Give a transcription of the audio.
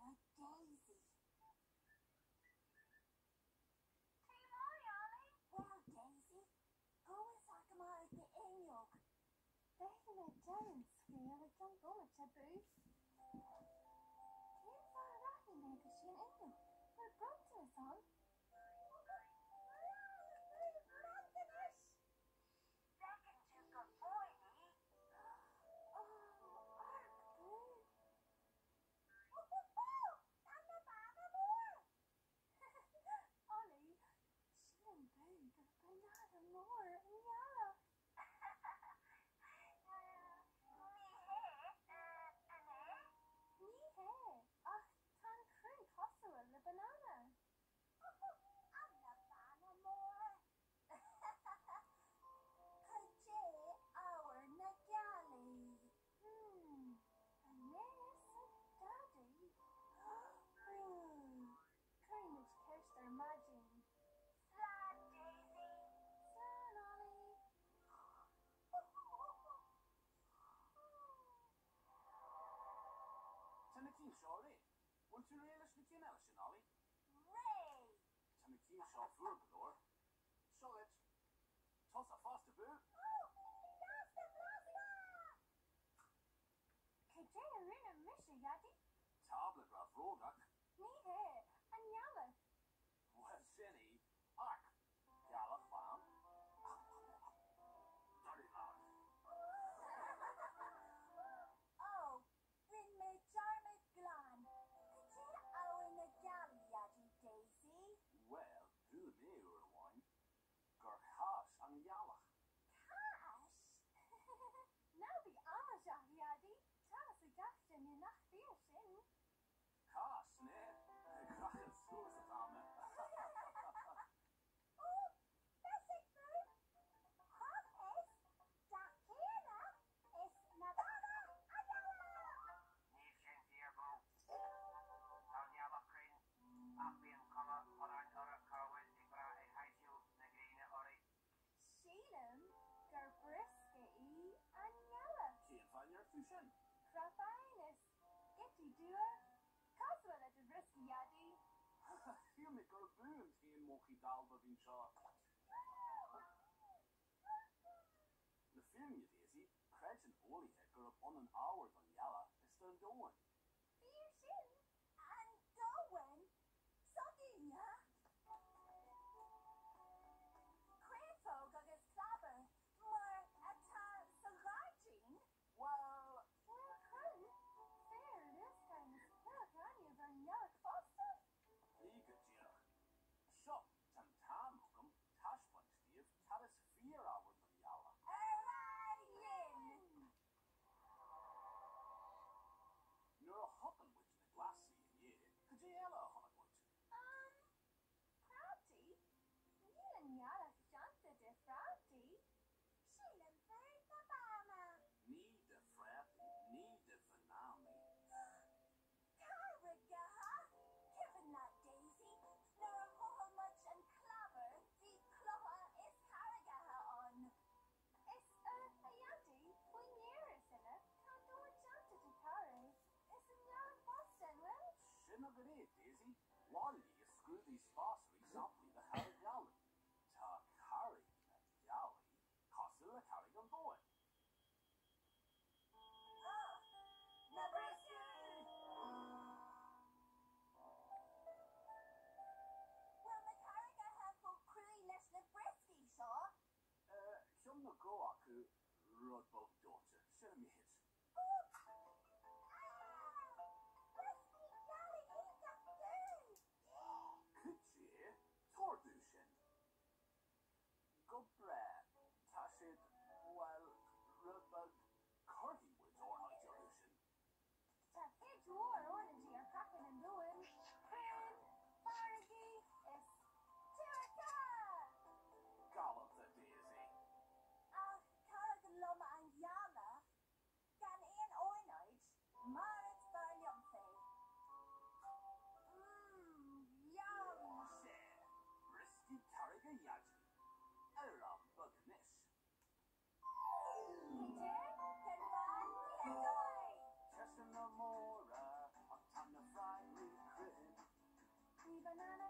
Daisy. Well, Daisy, go and suck him out the enyog. Dahil na dyan, scale at yung goma taboo. Can't find out in there because she ain't no. We're broke to the song. Second you got boy, me. Oh, ark blue. Ollie, she done big a banana more and yellow. Nee hair. Ach, tan cream costa the banana. Daddy. Courage Kirster imagine. Slide, Daisy. Slan Ollie. Tamakin Shari. Want to realize the kin Alison Ollie? Ray. Tamakin Shaw Fur Galore. Solid. Toss a faster boo. Kajaya Rina Misha Yadi. Tablet Ralph Rodak. Nee hair. And yellow. Well, Sinny. Ark. Galach Fan. Dirty lad. Oh, rin me jarmid glan. Kaja owen a galley yadi, Daisy. Well, who me or wine? Gerhas and Yalach. Cash. Now be Amajah Yadi. Tell us a gaston in nach fear shin. Cas, ne? Grachel soos het aan me. Oh, that's it, boo. Hot is Dakina is Navana Ayala. Ní sin tíarbú. Tá neamh crin ach bíon cuma chuireann ar carhfuil ag bra ag haisiú na gríine oraí. Sheelam. Gerbrisky. And yellow. Geen van your fusion. Crapinus. Getty doer. Coswell at the risky Yadi. Hier met Gerboom teen mochi dalba vin shaw. The film you Daisy, Craig and Oli had got up on an hour on Yalla, is done doing. Fear shin. And Gowen. Sodinya. Crefog agus Clabber. Mar ata Sagartin. Well, Well, hun. Fair this kind of spell can you for yellow foster? Liga Jill. Shop, Tam Tam Hookum, Tashpun Steve, Caddis 4 hours on Yalla. Erlin. You're a hopping witch in the glassy in ye. Could you yell a honey witch? Prouty. You and yellow shanta de Prouty. Sheelan bird na bama. Need the frappy, need the finale. Carrigaha. Given that Daisy. Nor a mohol much and Clabber. The cloha is Carrigaha on. It's a Yadi. 1 year is in it. Can't do a shanta to carry. It's in yellow Boston, well? Shinagare, Daisy. Wally, you screw these sparsery samply the Harry Galley. Ta carry a galley. Castle the carry on boy. Nabrisky. Well, the Carrigaha for crew less Nabrisky, saw. Shum no go aku Rodbog daughter. Shinamate. Brisky Galley, eat that food. Could you? banana